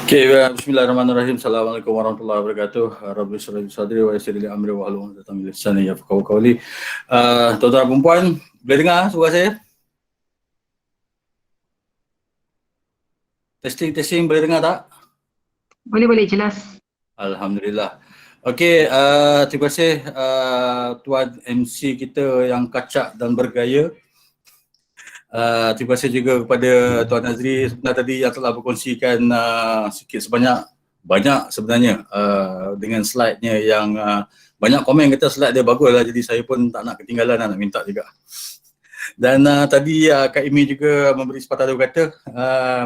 Okay, bismillahirrahmanirrahim. Assalamualaikum warahmatullahi wabarakatuh. Rabbi shrah li sadri wa yassir li amri wa hlul 'uqdatam min lisani yafqahu qawli. Tuan-tuan dan puan, boleh dengar suara saya? Testing, boleh dengar tak? Boleh, jelas. Alhamdulillah. Okey, terima kasih Tuan MC kita yang kacak dan bergaya. Terima kasih juga kepada Tuan Azri sebenarnya tadi yang telah berkongsikan sikit sebanyak banyak sebenarnya dengan slide-nya yang banyak komen kata slide dia bagus lah, jadi saya pun tak nak ketinggalan, nak minta juga. Dan tadi Kak Imi juga memberi sepatah dua kata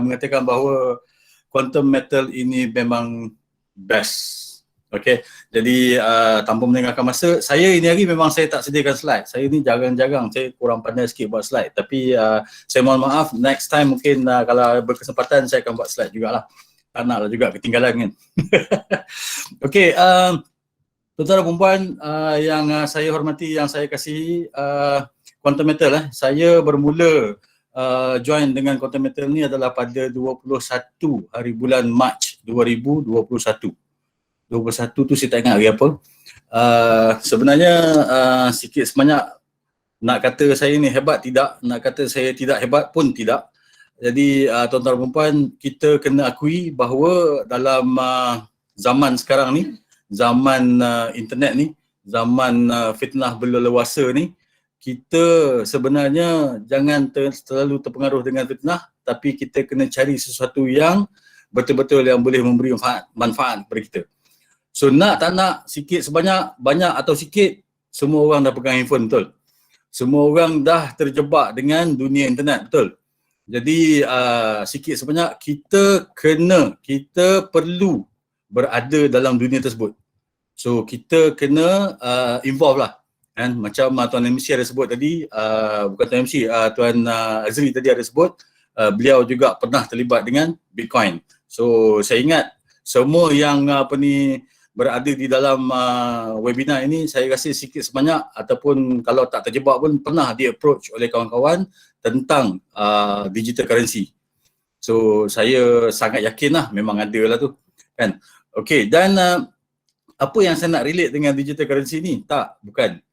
mengatakan bahawa quantum metal ini memang best. Okey, jadi tanpa meninggalkan masa, saya ini hari memang saya tak sediakan slide. Saya ni jarang-jarang, saya kurang pandai sikit buat slide. Tapi saya mohon maaf, next time mungkin kalau berkesempatan saya akan buat slide jugalah. Tak naklah juga ketinggalan kan. Okey, tuan-tuan dan puan yang saya hormati, yang saya kasihi, quantum metal saya bermula join dengan quantum metal ni adalah pada 21 hari bulan Mac 2021. 21 tu saya tak ingat hari apa. Sebenarnya sikit sebanyak nak kata saya ni hebat tidak, nak kata saya tidak hebat pun tidak. Jadi tuan-tuan dan puan, kita kena akui bahawa dalam zaman sekarang ni, zaman internet ni, zaman fitnah berleluasa ni, kita sebenarnya jangan terlalu terpengaruh dengan fitnah, tapi kita kena cari sesuatu yang betul-betul yang boleh memberi manfaat kepada kita. So nak tak nak, sikit sebanyak, banyak atau sikit, semua orang dah pegang handphone, betul? Semua orang dah terjebak dengan dunia internet, betul? Jadi sikit sebanyak kita perlu berada dalam dunia tersebut. So kita kena involve lah. Kan? Macam Tuan MC ada sebut tadi, bukan Tuan MC, Tuan Azri tadi ada sebut, beliau juga pernah terlibat dengan Bitcoin. So saya ingat semua yang berada di dalam webinar ini, saya rasa sikit sebanyak ataupun kalau tak terjebak pun pernah di-approach oleh kawan-kawan tentang digital currency. So saya sangat yakin lah memang ada lah tu kan. Okay, dan apa yang saya nak relate dengan digital currency ni? Bukan.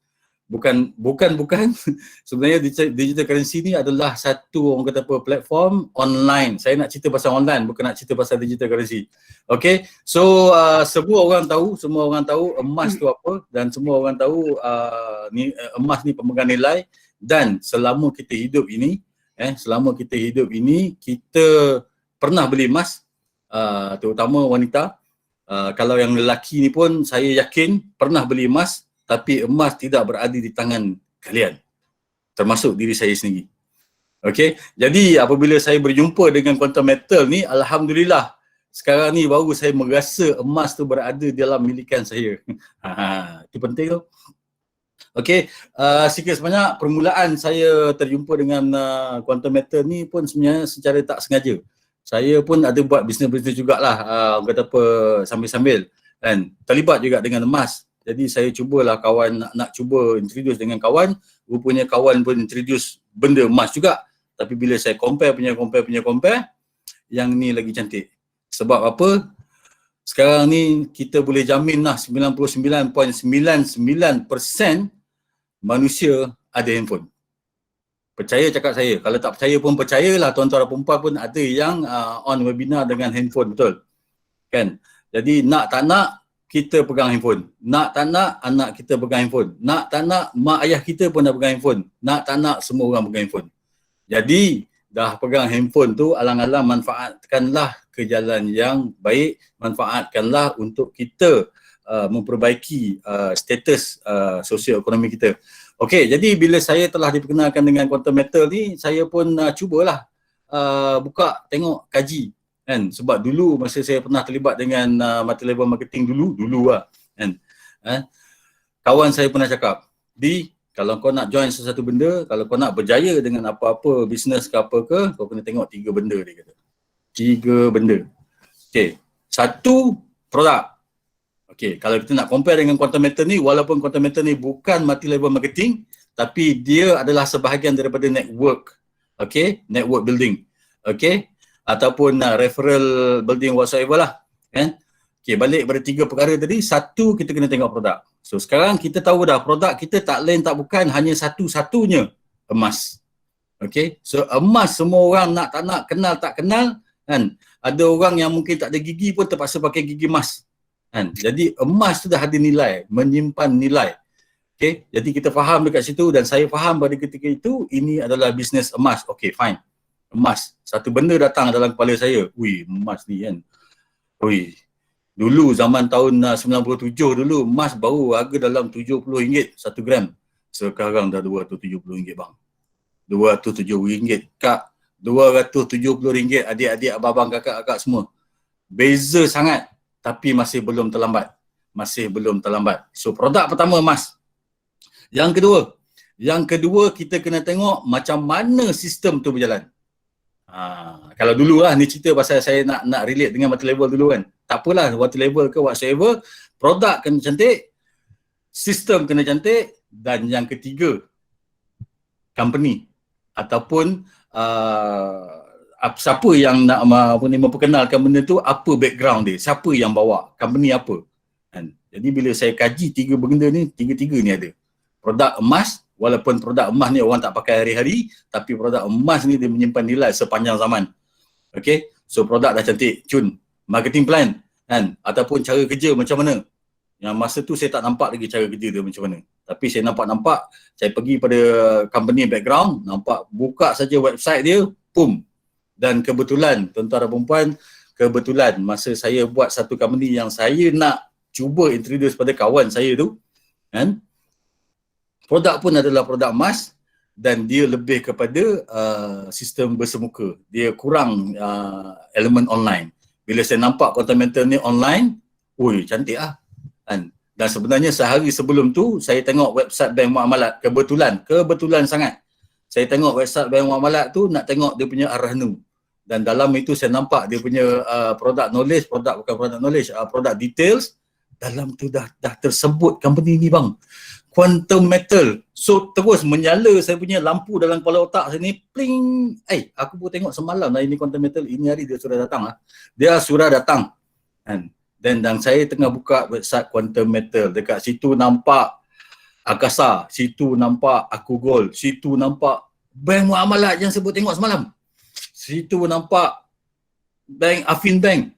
Sebenarnya digital currency ni adalah satu, orang kata apa, platform online. Saya nak cerita pasal online, bukan nak cerita pasal digital currency. Okay, so semua orang tahu emas tu apa, dan semua orang tahu emas ni pemegang nilai. Dan selama kita hidup ini, kita pernah beli emas, terutama wanita. Kalau yang lelaki ni pun saya yakin pernah beli emas, tapi emas tidak berada di tangan kalian, termasuk diri saya sendiri. Okey, jadi apabila saya berjumpa dengan quantum metal ni, alhamdulillah sekarang ni baru saya merasa emas tu berada dalam milikan saya. Itu penting tu. Okey, sikit sebanyak permulaan saya terjumpa dengan quantum metal ni pun sebenarnya secara tak sengaja. Saya pun ada buat bisnes-bisnes jugalah, orang kata apa, sambil-sambil kan, terlibat juga dengan emas. Jadi saya cubalah kawan nak cuba introduce dengan kawan, rupanya kawan pun introduce benda emas juga. Tapi bila saya compare, yang ni lagi cantik. Sebab apa? Sekarang ni kita boleh jamin lah 99.99% manusia ada handphone. Percaya cakap saya, kalau tak percaya pun percayalah, tuan-tuan dan perempuan pun ada yang on webinar dengan handphone, betul? Kan? Jadi nak tak nak, kita pegang handphone. Nak tak nak, anak kita pegang handphone. Nak tak nak, mak ayah kita pun dah pegang handphone. Nak tak nak, semua orang pegang handphone. Jadi, dah pegang handphone tu, alang-alang manfaatkanlah ke jalan yang baik. Manfaatkanlah untuk kita memperbaiki status sosioekonomi kita. Okey, jadi bila saya telah diperkenalkan dengan quantum metal ni, saya pun cubalah buka, tengok, kaji. Kan? Sebab dulu masa saya pernah terlibat dengan multi-level marketing dulu lah kan. Kawan saya pernah cakap, Di, kalau kau nak join sesuatu benda, kalau kau nak berjaya dengan apa-apa bisnes ke apa ke, kau kena tengok 3 benda, dia kata. 3 benda. Okay, 1, produk. Okay, kalau kita nak compare dengan quantum metal ni, walaupun quantum metal ni bukan multi-level marketing, tapi dia adalah sebahagian daripada network. Okay, network building. Okay, ataupun referral building whatsoever lah, kan. Okay, balik pada 3 perkara tadi. Satu, kita kena tengok produk. So sekarang kita tahu dah produk kita tak lain tak bukan hanya satu-satunya emas. Okay, so emas semua orang nak tak nak, kenal tak kenal, kan. Ada orang yang mungkin tak ada gigi pun terpaksa pakai gigi emas, kan. Jadi emas tu dah ada nilai, menyimpan nilai. Okay, jadi kita faham dekat situ dan saya faham pada ketika itu ini adalah bisnes emas. Okay, fine. Emas. Satu benda datang dalam kepala saya. Ui, emas ni kan. Ui, dulu zaman tahun 97 dulu emas baru harga dalam RM70 1 gram. Sekarang dah RM270 bang. RM270 kak. RM270 adik-adik, abang-abang, kakak-kakak semua. Beza sangat tapi masih belum terlambat. Masih belum terlambat. So produk pertama emas. Yang kedua kita kena tengok macam mana sistem tu berjalan. Kalau dulu lah ni cerita pasal saya nak relate dengan water level dulu kan. Tak apalah water level ke whatsoever, produk kena cantik, sistem kena cantik, dan yang ketiga company ataupun siapa yang nak memperkenalkan benda tu, apa background dia, siapa yang bawa, company apa kan. Jadi bila saya kaji tiga-tiga ni ada. Produk emas, walaupun produk emas ni orang tak pakai hari-hari, tapi produk emas ni dia menyimpan nilai sepanjang zaman. Okay, so produk dah cantik, cun, marketing plan kan, ataupun cara kerja macam mana. Yang masa tu saya tak nampak lagi cara kerja dia macam mana. Tapi saya nampak, saya pergi pada company background, nampak buka saja website dia, boom. Dan kebetulan, tuan-tuan dan perempuan, kebetulan masa saya buat satu company yang saya nak cuba introduce pada kawan saya tu, kan, produk pun adalah produk emas dan dia lebih kepada sistem bersemuka. Dia kurang elemen online. Bila saya nampak Continental ni online, ui cantik lah. Kan? Dan sebenarnya sehari sebelum tu saya tengok website Bank Muamalat. Kebetulan sangat. Saya tengok website Bank Muamalat tu nak tengok dia punya Ar-Rahnu. Dan dalam itu saya nampak dia punya product details. Dalam tu dah tersebut company ni bang. Quantum Metal. So terus menyala saya punya lampu dalam kepala otak saya ni, pling. Aku pun tengok semalam lah ini Quantum Metal, ini hari dia sudah datang lah. Dia sudah datang. Dan saya tengah buka website Quantum Metal. Dekat situ nampak Akasa, situ nampak Aku Gold, situ nampak Bank Muamalat yang saya buat tengok semalam. Situ nampak Bank Afin Bank.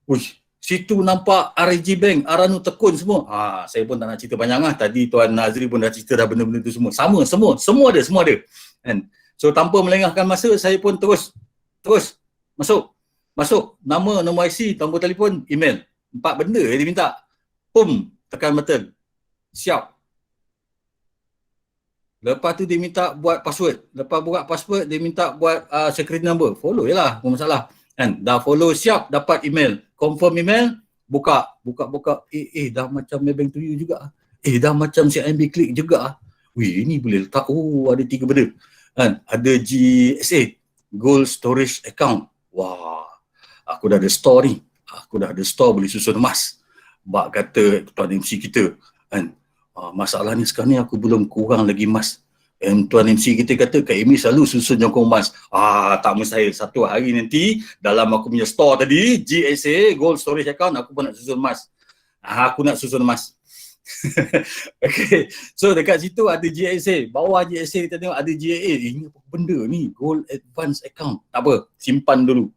Uish. Situ nampak RG Bank, Aranu Tekun semua. Saya pun tak nak cerita banyak lah. Tadi Tuan Nazri pun dah cerita dah benda-benda tu semua. Semua ada. Kan? So tanpa melengahkan masa, saya pun terus masuk nama, nombor IC, nombor telefon, email. 4 benda dia minta. Pum, tekan button. Siap. Lepas tu dia minta buat password. Lepas buat password, dia minta buat security number. Follow je lah, bukan masalah. Kan? Dah follow, siap, dapat email. Confirm email, buka. Dah macam Maybank to you juga. Dah macam CIMB Click juga. Wih, ini boleh letak. Ada 3 benda. Kan? Ada GSA, Gold Storage Account. Wah, aku dah ada store ni. Aku dah ada store boleh susun emas. Bak kata Tuan MC kita. Kan? Masalahnya sekarang ni aku belum kurang lagi emas. Tuan MC kita kata Kak Amy selalu susun jangkung emas. Tak mustahil. Satu hari nanti dalam aku punya store tadi, GSA, Gold Storage Account, aku pun nak susun emas. Aku nak susun emas. Okay. So dekat situ ada GSA. Bawah GSA kita tengok ada GAA. Ini apa benda ni? Gold Advance Account. Tak apa. Simpan dulu.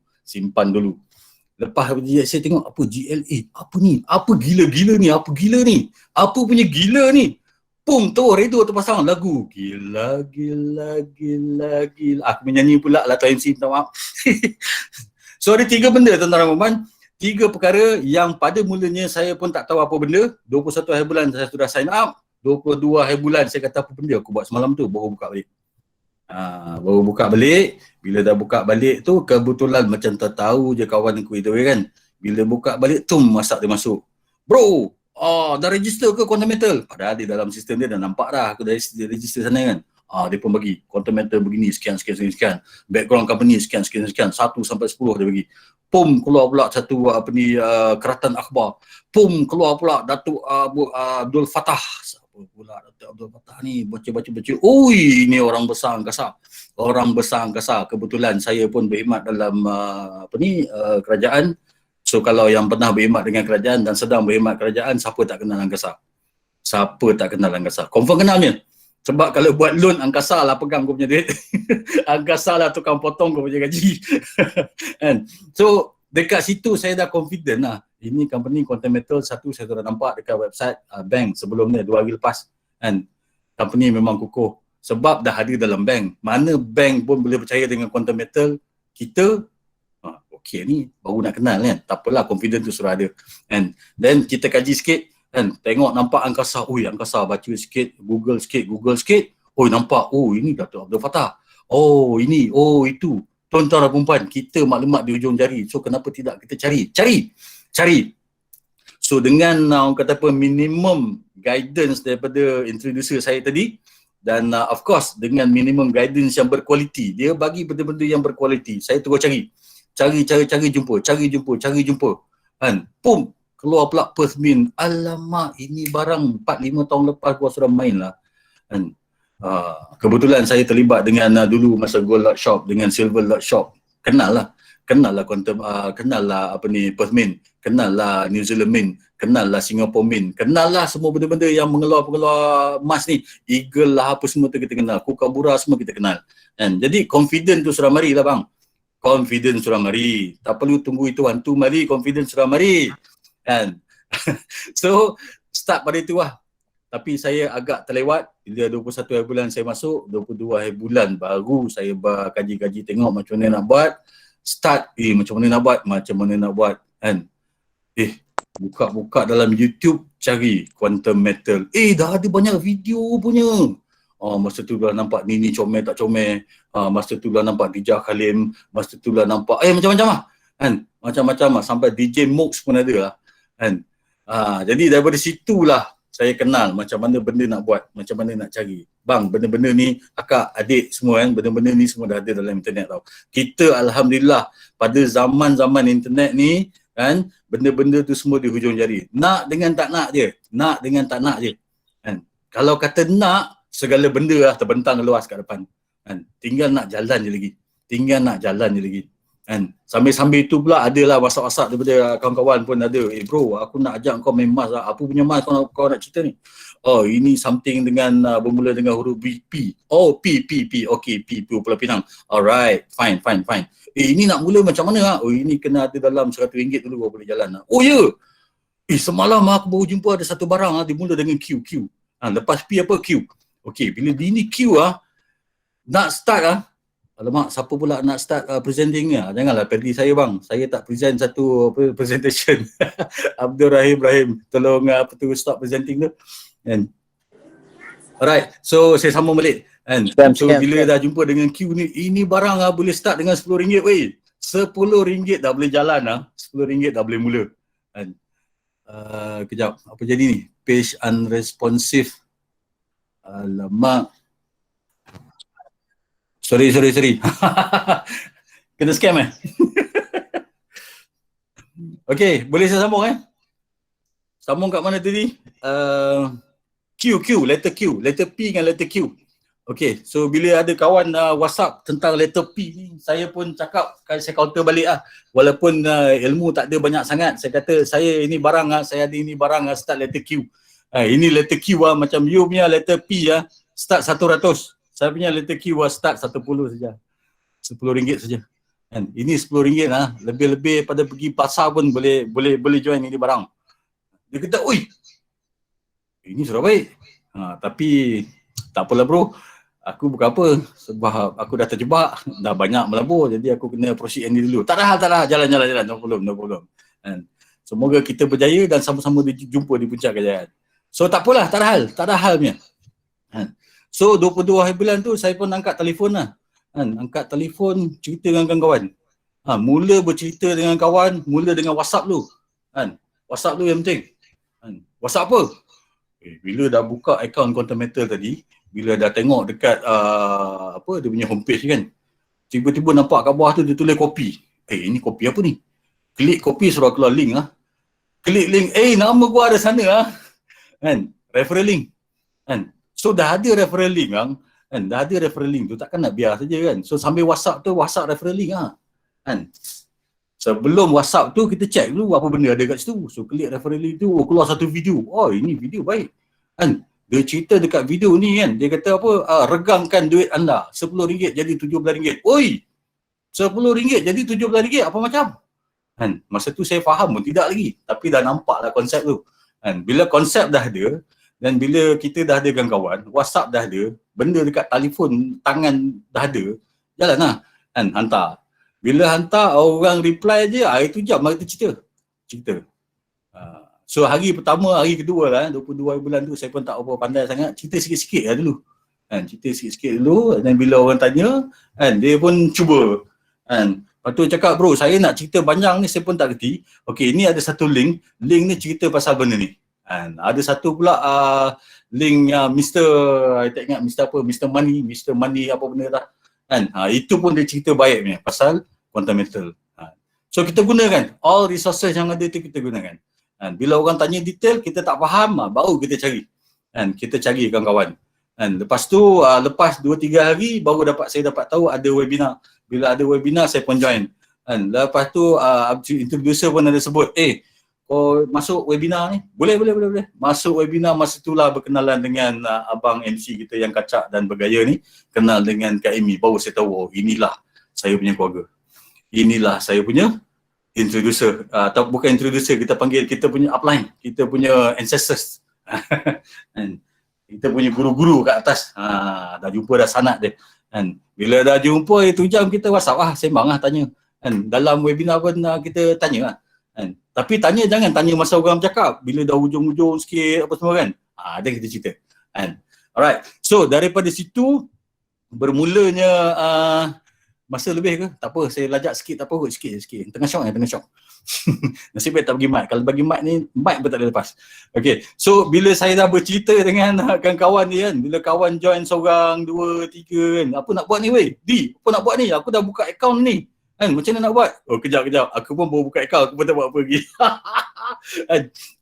Lepas GSA tengok apa GLA. Apa ni? Apa gila-gila ni? Apa punya gila ni? Pum, terus radio terpasang lagu. Gila. Aku menyanyi pula lah Tuan MC, minta maaf. So ada 3 benda tuan-tuan dan puan. 3 perkara yang pada mulanya saya pun tak tahu apa benda. 21 hari bulan saya sudah sign up. 22 hari bulan saya kata apa benda aku buat semalam tu, baru buka balik. Bila dah buka balik tu, kebetulan macam tak tahu je kawan aku itu kan. Bila buka balik, masak dia masuk. Bro, dah register ke Quantum Metal? Padahal di dalam sistem dia dah nampak dah aku dah register sana kan. Dia pun bagi Quantum Metal begini, sekian. Background company sekian. 1 sampai 10 dia bagi. Pum, keluar pula satu Keratan Akhbar. Pum, keluar pula Datuk Abdul Fattah. Siapa apa pula Dr. Abdul Fattah ni baca. Ui, ini orang besar angkasa. Orang besar angkasa. Kebetulan saya pun berkhidmat dalam kerajaan. So kalau yang pernah berkhidmat dengan kerajaan dan sedang berkhidmat kerajaan, siapa tak kenal angkasa? Siapa tak kenal angkasa? Confirm kenalnya. Sebab kalau buat loan angkasa lah pegang kau punya duit. Angkasa lah tukang potong kau punya gaji. Kan? So dekat situ saya dah confident lah. Ini company Quantum Metal, satu saya dah nampak dekat website bank sebelum ni 2 hari lepas. Kan? Company memang kukuh. Sebab dah ada dalam bank. Mana bank pun boleh percaya dengan Quantum Metal. Kita okey ni baru nak kenal kan. Tak apalah, confident tu sudah ada. And then kita kaji sikit. Kan, tengok nampak angkasa, angkasa, baca sikit, Google sikit, nampak, ini Datuk Abdul Fattah, ini, itu, tuan-tuan dan perempuan, kita maklumat di hujung jari, so kenapa tidak kita cari. So dengan orang kata apa, minimum guidance daripada introducer saya tadi, dan of course dengan minimum guidance yang berkualiti, dia bagi benda-benda yang berkualiti, saya terus cari jumpa, kan, pum, keluar pula Perth Mint. Alamak, ini barang 4-5 tahun lepas gua sudah main lah. Kan? Kebetulan saya terlibat dengan dulu masa Gold Lot Shop dengan Silver Lot Shop. Kenal lah Quantum, kenal lah Perth Mint, kenal lah New Zealand Mint, kenal lah Singapore Mint, kenal lah semua benda-benda yang mengeluar emas ni. Eagle lah apa semua tu kita kenal. Kukabura semua kita kenal. Kan? Jadi confident tu sudah mari lah bang. Confident sudah mari. Tak perlu tunggu itu hantu mari, confident sudah mari. Kan? So start pada itu lah. Tapi saya agak terlewat bila 21 hari bulan saya masuk, 22 hari bulan baru saya kaji-kaji tengok macam mana nak buat. Start, macam mana nak buat kan. Buka dalam YouTube cari Quantum Metal. Dah ada banyak video punya. Masa tu dah nampak Nini comel tak comel. Masa tu dah nampak Dijah Khalim. Masa tu dah nampak macam-macam lah. Kan? Macam-macam lah. Sampai DJ Mox pun ada lah. Kan? Jadi daripada situlah saya kenal macam mana benda nak buat, macam mana nak cari. Bang, benda-benda ni, akak, adik semua kan, benda-benda ni semua dah ada dalam internet tau. Kita Alhamdulillah pada zaman-zaman internet ni kan, benda-benda tu semua di hujung jari. Nak dengan tak nak je. Kan? Kalau kata nak, segala benda lah terbentang luas kat depan. Kan? Tinggal nak jalan je lagi. Kan? Sambil-sambil tu pula adalah WhatsApp daripada kawan-kawan pun ada. Bro, aku nak ajak kau main mas lah. Apa punya mas kau nak cerita ni? Ini something dengan bermula dengan huruf P. P. Okay, P Pulau Pinang. Alright, fine. Ini nak mula macam mana lah? Ini kena ada dalam RM100 dulu baru boleh jalan lah. Semalam aku baru jumpa ada satu barang lah, dimula dengan Q. Lepas P apa? Q. Okay, bila ini Q nak start alamak, siapa pula nak start presenting ni? Janganlah pergi saya bang. Saya tak present satu presentation. Abdul Rahim, tolong start presenting tu. And alright, so saya sambung balik. And so bila dah jumpa dengan Q ni, ini barang boleh start dengan RM10 weh. RM10 dah boleh jalan RM10 dah boleh mula. And kejap, apa jadi ni? Page unresponsive. Alamak. Sorry. Kena scam Okay, boleh saya sambung Sambung kat mana tadi? Q, letter Q, letter P dengan letter Q. Okay, so bila ada kawan WhatsApp tentang letter P ni, saya pun cakap, saya counter balik walaupun ilmu tak ada banyak sangat. Saya kata, saya ini barang saya ada ini barang start letter Q. Ini letter Q macam you punya letter P start 100. Saya punya letter Q start 10 saja. RM10 saja. Kan? Ini RM10 lebih-lebih pada pergi pasar pun boleh join ini barang. Dia kata, ini sudah baik. Tapi tak apalah bro. Aku bukan apa sebab aku dah terjebak, dah banyak melabur, jadi aku kena proceed ni dulu. Tak ada hal, jalan. No problem. Kan? Semoga kita berjaya dan sama-sama jumpa di puncak kejayaan. So tak apalah, tak ada hal punya. Kan? So 22 hari bulan tu saya pun angkat telefon kan? Angkat telefon, cerita dengan kawan-kawan. Mula bercerita dengan kawan, mula dengan WhatsApp dulu. Kan? WhatsApp dulu yang penting. Kan? WhatsApp apa? Bila dah buka akaun Quantum Metal tadi, bila dah tengok dekat dia punya homepage kan, tiba-tiba nampak kat bawah tu dia tulis kopi. Ini kopi apa ni? Klik kopi suruh keluar link Klik link, nama gua ada sana Kan? Referral link. kan. So dah ada referral link kan, dah ada referral link tu, takkan nak biar saja kan. So sambil WhatsApp tu, WhatsApp referral link kan. Sebelum WhatsApp tu kita check dulu apa benda ada kat situ. So klik referral link tu, keluar satu video. Oh, ini video baik kan. Dia cerita dekat video ni kan, dia kata apa, regangkan duit anda RM10 jadi RM17. Oi, RM10 jadi RM17 apa macam kan. Masa tu saya faham pun tidak lagi, tapi dah nampak lah konsep tu kan. Bila konsep dah ada dan bila kita dah ada kawan, WhatsApp dah ada, benda dekat telefon tangan dah ada, jalan lah kan, hantar. Bila hantar orang reply je, itu jam lah kita cerita. So hari pertama, hari kedua lah, 22 bulan tu saya pun tak apa pandai sangat, cerita sikit-sikit lah dulu kan, cerita sikit-sikit dulu. Dan bila orang tanya kan, dia pun cuba kan. Lepas tu cakap, bro saya nak cerita panjang ni, saya pun tak kerti. Okey, ni ada satu link ni cerita pasal benda ni kan. Ada satu pula link Mr. I tak ingat Mr. apa, Mr. Money apa benda tak kan. Itu pun dia cerita baik punya pasal fundamental. So kita gunakan all resources yang ada tu, kita gunakan kan. Bila orang tanya detail kita tak faham, baru kita cari kan, kita cari kawan-kawan kan. Lepas tu lepas 2-3 hari baru saya dapat tahu ada webinar. Bila ada webinar saya pun join kan. Lepas tu introducer pun ada sebut, kau masuk webinar ni, boleh. Masuk webinar, masa itulah berkenalan dengan abang MC kita yang kacak dan bergaya ni, kenal dengan Kak Amy. Baru saya tahu, inilah saya punya keluarga, inilah saya punya introducer, atau bukan introducer, kita panggil kita punya upline, kita punya ancestors kita punya guru-guru kat atas. Dah jumpa dah sanad dia kan. Bila dah jumpa itu jam kita WhatsApp sembang tanya kan. Dalam webinar pun kita tanya kan. Tapi tanya jangan tanya masa orang bercakap, bila dah hujung-hujung sikit apa semua kan, ada kita cerita kan. Alright, so daripada situ bermulanya masa lebih ke? Tak apa, saya lajak sikit, tak apa kot, sikit. Tengah syok. Nasib baik tak bagi mic. Kalau bagi mic ni, mic pun tak boleh lepas. Okay, so bila saya dah bercerita dengan kawan-kawan ni kan, bila kawan join seorang, dua, tiga kan, apa nak buat ni weh? Apa nak buat ni? Aku dah buka account ni kan, macam mana nak buat? Oh kejap, aku pun baru buka account, aku pun tak buat apa lagi.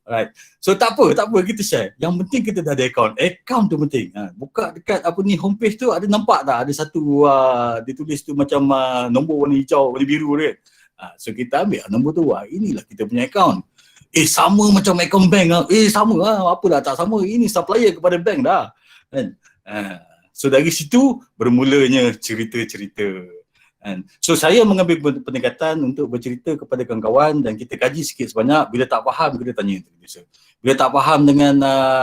Alright, so tak apa, kita share. Yang penting kita dah ada account tu penting. Buka dekat apa ni, homepage tu, ada nampak tak? Ada satu dia tulis tu macam nombor warna hijau, warna biru kan. So kita ambil nombor tu, inilah kita punya account. Sama macam account bank sama apalah tak sama, ini supplier kepada bank dah kan. So dari situ bermulanya cerita-cerita. So saya mengambil pendekatan untuk bercerita kepada kawan-kawan dan kita kaji sikit sebanyak. Bila tak faham kita tanya introducer. Bila tak faham dengan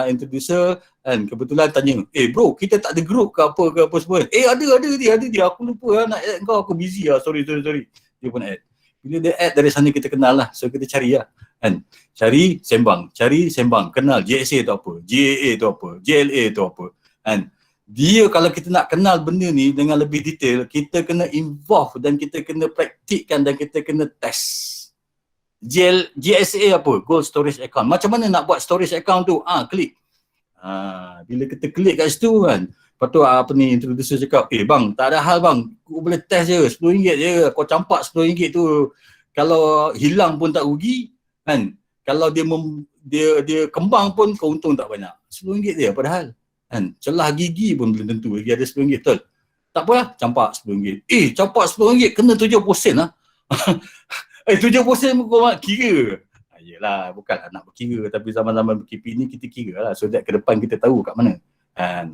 introducer kan, kebetulan tanya, bro kita tak ada group ke apa semua. Ada dia, aku lupa nak add kau, aku busy sorry. Dia pun add. Bila dia add, dari sana kita kenal lah. So kita cari kan. Cari sembang, kenal JSA tu apa, GAA tu apa, JLA tu apa kan. Dia kalau kita nak kenal benda ni dengan lebih detail, kita kena involve dan kita kena praktikkan dan kita kena test. GSA apa? Gold Storage Account. Macam mana nak buat storage account tu? Klik. Bila kita klik kat situ kan, lepas tu introducer cakap, bang, tak ada hal bang, kau boleh test je, RM10 je, kau campak RM10 tu, kalau hilang pun tak rugi kan. Kalau dia kembang pun kau untung tak banyak. RM10 je padahal kan. Celah gigi pun belum tentu lagi ada RM10, betul? Tak apalah, campak RM10. Campak RM10 kena 70% lah. 70% pun kau kira. Yelah, bukanlah nak berkira, tapi zaman-zaman BKP ni kita kira lah, so that ke depan kita tahu kat mana kan.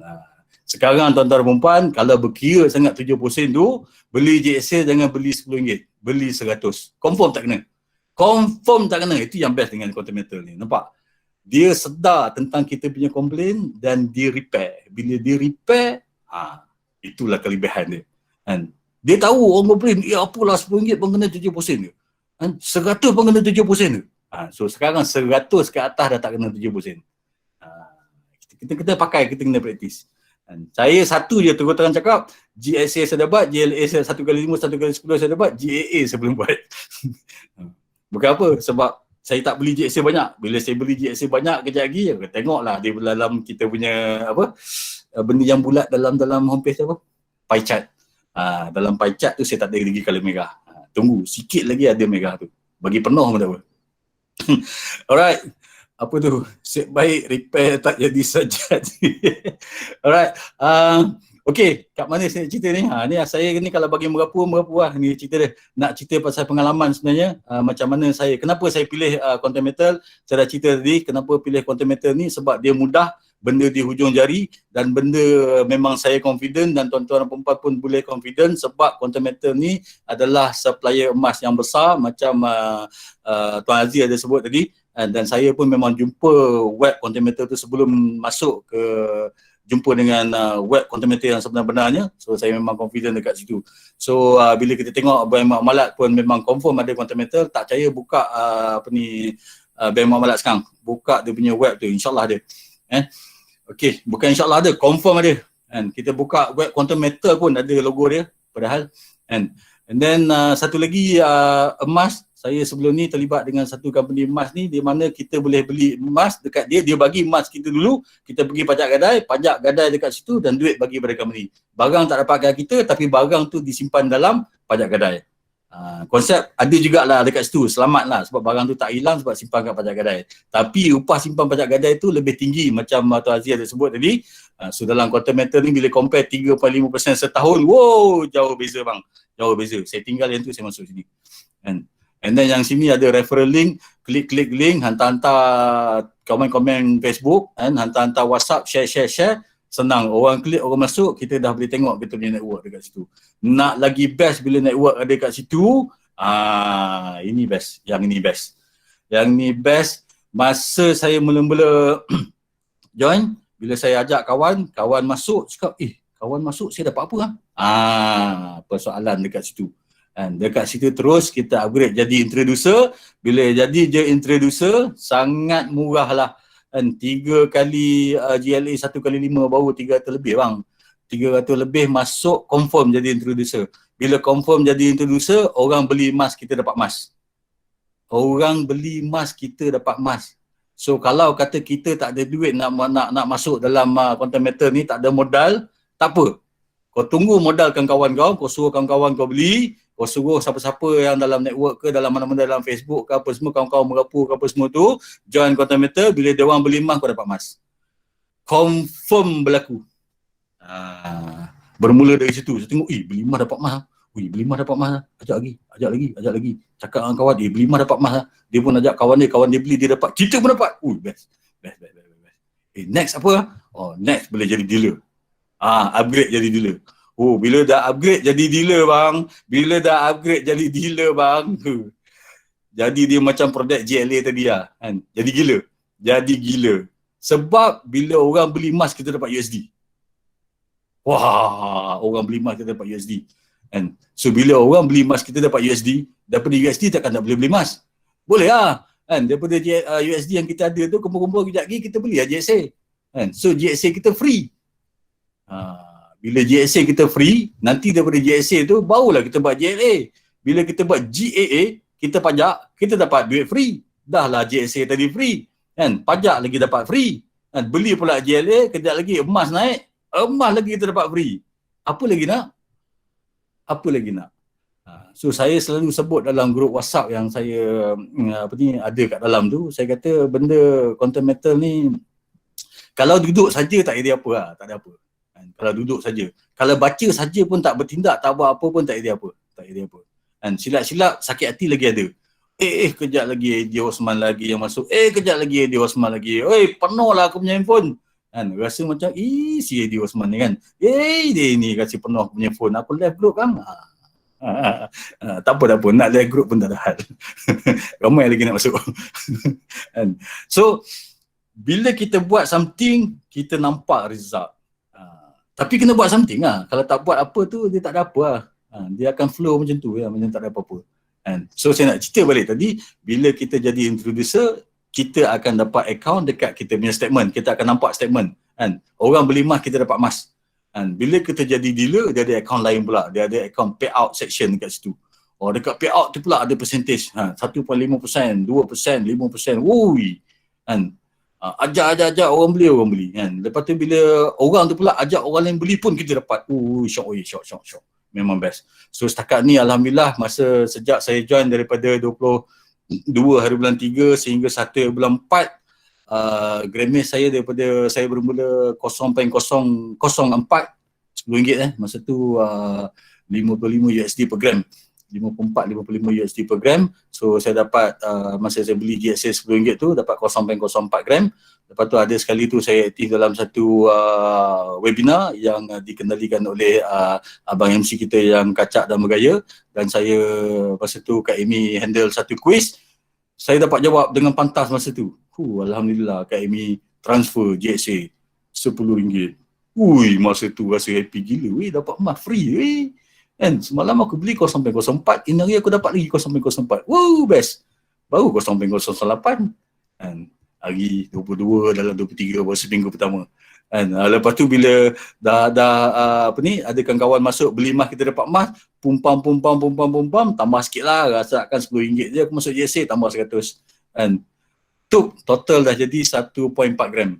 Sekarang tuan-tuan dan perempuan, kalau berkira sangat 70% tu, beli JSA jangan beli RM10, beli 100. Confirm tak kena. Itu yang best dengan Continental ni, nampak? Dia sedar tentang kita punya komplain dan dia repair. Bila dia repair, itulah kelebihan dia kan. Dia tahu orang komplain, apalah RM10 pun kena 70% ke kan? 100 pun kena 70% ke. So sekarang 100 ke atas dah tak kena 70%. Kita pakai, kita kena praktis. Saya satu je terus terang cakap, GSA saya dapat, GLA saya 1x5, 1x10 saya dapat, GAA saya belum buat. Bukan apa, sebab saya tak beli GSA banyak. Bila saya beli GSA banyak kejap lagi, tengoklah dia dalam kita punya benda yang bulat dalam homepage apa? Pie chart. Dalam pie chart tu saya tak ada lagi color merah. Tunggu, sikit lagi ada merah tu. Bagi penuh pun tak apa. Alright. apa tu, set baik, repair tak jadi saja. Alright, okay, kat mana saya cerita ni? Ni saya ni kalau bagi merapu lah ni cerita dia. Nak cerita pasal pengalaman sebenarnya, macam mana saya, kenapa saya pilih content metal. Saya dah cerita tadi, kenapa pilih content metal ni, sebab dia mudah, benda di hujung jari, dan benda memang saya confident, dan tuan-tuan dan perempuan pun boleh confident, sebab content metal ni adalah supplier emas yang besar, macam Tuan Aziz ada sebut tadi. Dan saya pun memang jumpa web content metal tu sebelum masuk ke jumpa dengan web content metal yang sebenar-benarnya. So saya memang confident dekat situ. So bila kita tengok Abang Muhammad pun memang confirm ada content metal, tak percaya buka Abang Muhammad sekarang, buka dia punya web tu, insyaAllah ada. Okay, bukan insyaAllah ada, confirm ada. Kita buka web content metal pun ada logo dia padahal. And then satu lagi emas. Saya sebelum ni terlibat dengan satu company emas ni, di mana kita boleh beli emas dekat dia, dia bagi emas kita dulu, kita pergi pajak gadai dekat situ, dan duit bagi pada company. Barang tak dapat kat kita, tapi barang tu disimpan dalam pajak gadai. Konsep ada jugalah dekat situ, selamat lah, sebab barang tu tak hilang sebab simpan kat pajak gadai. Tapi upah simpan pajak gadai tu lebih tinggi, macam Tuan Aziz ada sebut tadi. So dalam content metal ni bila compare 3.5% setahun, wow, jauh beza bang, jauh beza. Saya tinggal yang tu, saya masuk sini. And then yang sini ada referral link, klik link, hantar-hantar komen-komen Facebook, hantar-hantar WhatsApp, share. Senang, orang klik, orang masuk, kita dah boleh tengok kita punya network dekat situ. Nak lagi best bila network ada kat situ, ini best, yang ini best. Yang ni best, masa saya mula-mula join, bila saya ajak kawan masuk, cakap, kawan masuk, saya dapat apa lah? Persoalan dekat situ. Dekat situ terus kita upgrade jadi introducer. Bila jadi je introducer, sangat murah lah. 3 kali GLA 1 kali 5 baru 300 lebih bang. 300 lebih masuk confirm jadi introducer. Bila confirm jadi introducer, orang beli emas, kita dapat emas. Orang beli emas, kita dapat emas. So kalau kata kita tak ada duit nak masuk dalam content metal ni, tak ada modal, tak apa. Kau tunggu modalkan kawan kau suruh kawan-kawan kau beli, kau suruh siapa-siapa yang dalam network ke, dalam mana-mana dalam Facebook ke apa semua, kawan-kawan merapu ke apa semua tu, join content metal, bila dia orang beli emas, kau dapat emas. Confirm berlaku. Bermula dari situ, saya tengok, beli emas dapat emas. Beli emas dapat emas. Ajak lagi. Cakap dengan kawan, beli emas dapat emas. Dia pun ajak kawan dia beli, dia dapat. Kita pun dapat. Best. Next apa? Next boleh jadi dealer. Upgrade jadi dealer. Bila dah upgrade jadi dealer bang. Jadi dia macam produk GLA tadi lah. Jadi gila. Sebab bila orang beli emas, kita dapat USD. Orang beli emas, kita dapat USD. So bila orang beli emas, kita dapat USD. Daripada USD takkan tak boleh beli emas. Boleh lah. Daripada USD yang kita ada tu, kumpul-kumpul kejap lagi, kita beli lah GXA. So GXA kita free. Bila GXA kita free, nanti daripada GXA tu barulah kita buat GLA. Bila kita buat GAA, kita pajak, kita dapat duit free. Dah lah GXA tadi free. Pajak lagi dapat free. Beli pula GLA, kejap lagi emas naik, emas lagi kita dapat free. Apa lagi nak? So saya selalu sebut dalam grup WhatsApp yang saya ada kat dalam tu, saya kata benda content metal ni, kalau duduk saja tak ada apa lah, tak ada apa. Kalau duduk saja, kalau baca saja pun tak bertindak, tak buat apa pun tak ada apa. Silap-silap sakit hati lagi ada. Kejap lagi Eddie Osman lagi yang masuk. Kejap lagi Eddie Osman lagi. Penuh lah aku punya handphone. Rasa macam si Eddie Osman ni kan. Dia ni kasi penuh aku punya phone. Aku live group kan. Tak apa. Nak live group pun tak ada hal. Ramai lagi nak masuk. So bila kita buat something, kita nampak result. Tapi kena buat something lah. Kalau tak buat apa tu, dia tak ada apa lah. Dia akan flow macam tu, macam tak ada apa-apa. So saya nak cerita balik tadi, bila kita jadi introducer, kita akan dapat account dekat kita punya statement. Kita akan nampak statement. Orang beli emas, kita dapat emas. Bila kita jadi dealer, dia ada account lain pula. Dia ada account payout section dekat situ. Dekat payout tu pula ada percentage. 1.5%, 2%, 5%. Ajak orang beli kan. Lepas tu bila orang tu pula ajak orang lain beli pun kita dapat. Syok. Memang best. So setakat ni alhamdulillah, sejak saya join daripada 22 hari bulan 3 sehingga 1 bulan 4, Grammage saya daripada saya bermula 0.004 RM10 masa tu 55 USD per gram, 54-55 USD per gram. So saya dapat masa saya beli GSA RM10 tu dapat 0.04 gram. Lepas tu ada sekali tu saya aktif dalam satu webinar yang dikendalikan oleh Abang MC kita yang kacak dan bergaya, dan saya masa tu Kak Amy handle satu quiz. Saya dapat jawab dengan pantas masa tu. Alhamdulillah Kak Amy transfer GSA RM10. Ui, masa tu rasa happy gila. Dapat emas free. Kan, semalam aku beli 0.04, ini hari aku dapat lagi 0.04. Wow, best. Baru 0.08. Kan, hari 22 dalam 23 baru seminggu pertama. Kan, lepas tu bila dah ada kawan-kawan masuk beli emas, kita dapat emas, pumpam, tambah sikit lah, rasakan RM10 je aku masuk JSA, tambah 100. Kan, tu total dah jadi 1.4 gram.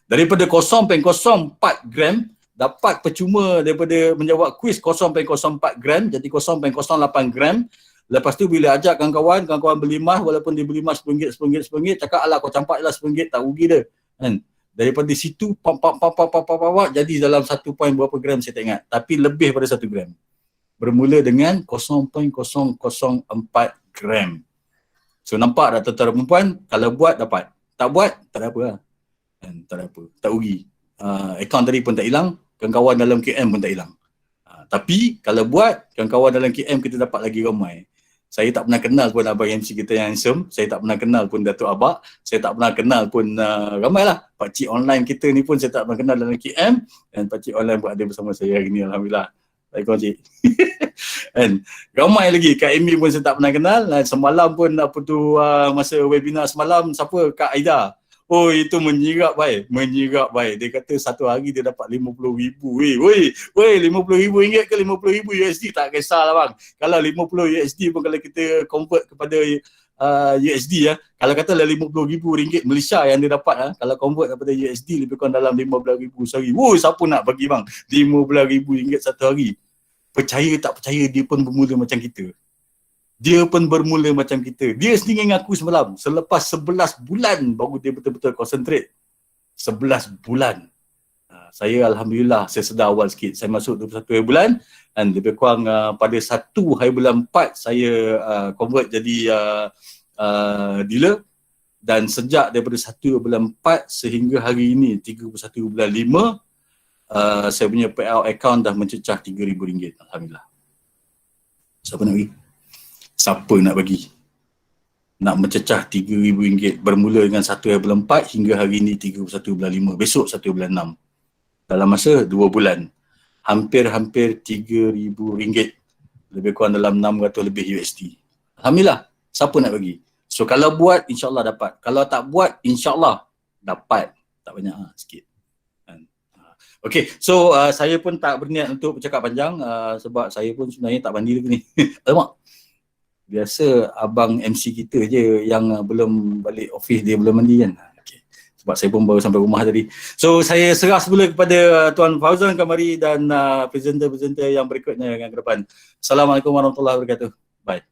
Daripada 0.04 gram, dapat percuma daripada menjawab kuis 0.04 gram jadi 0.08 gram. Lepas tu bila ajak kawan-kawan beli emas, walaupun dia beli emas RM10, cakap alah kau campak je lah RM10, tak rugi dia. Kan? Daripada situ jadi dalam 1 point berapa gram saya tak ingat, tapi lebih pada 1 gram. Bermula dengan 0.004 gram. So nampak tak tuan-tuan dan perempuan, kalau buat dapat, tak buat tak ada apa lah. Kan? Tak ada apa, tak rugi. Akaun tadi pun tak hilang, kawan-kawan dalam KM pun tak hilang. Tapi kalau buat, kawan-kawan dalam KM kita dapat lagi ramai. Saya tak pernah kenal pun Abang MC kita yang handsome, saya tak pernah kenal pun Datuk Abak, saya tak pernah kenal pun ramailah. Pakcik online kita ni pun saya tak pernah kenal dalam KM, dan pakcik online pun ada bersama saya hari ni, Alhamdulillah. Assalamualaikum cik. Kan, ramai lagi. Kak Amy pun saya tak pernah kenal. Dan semalam pun masa webinar semalam, siapa? Kak Aida. Oh, itu menyirap baik. Dia kata satu hari dia dapat RM50,000. Woi, RM50,000 ke RM50,000 USD tak kisahlah bang. Kalau RM50 USD pun kalau kita convert kepada USD kalau kata lah RM50,000 Malaysia yang dia dapat kalau convert kepada USD lebih kurang dalam RM15,000 sehari. Woi, siapa nak bagi bang RM15,000 satu hari? Percaya tak percaya, dia pun bermula macam kita. Dia sendiri ngaku semalam, selepas 11 bulan baru dia betul-betul concentrate. 11 bulan. Saya Alhamdulillah, saya sedar awal sikit. Saya masuk 21 hari bulan, dan lebih kurang pada 1 hari bulan 4 saya convert jadi dealer. Dan sejak daripada 1 bulan 4 sehingga hari ini 31 bulan 5, saya punya payout account dah mencecah RM3,000. Alhamdulillah. Siapa nak bagi? Nak mencecah RM3,000 bermula dengan 1 hari bulan 4 hingga hari ini 31 bulan 5. Besok 1 bulan 6. Dalam masa 2 bulan. Hampir RM3,000. Lebih kurang dalam 600 lebih USD. Alhamdulillah. Siapa nak bagi? So kalau buat, insyaAllah dapat. Kalau tak buat, insyaAllah dapat. Tak banyak sikit. Okay, so saya pun tak berniat untuk bercakap panjang sebab saya pun sebenarnya tak mandi lagi ni. Alamak. Biasa abang MC kita je yang belum balik office, dia belum mandi kan. Okay. Sebab saya pun baru sampai rumah tadi. So saya serah semula kepada Tuan Fauzan Kamari dan presenter-presenter yang berikutnya yang ke depan. Assalamualaikum warahmatullahi wabarakatuh. Bye.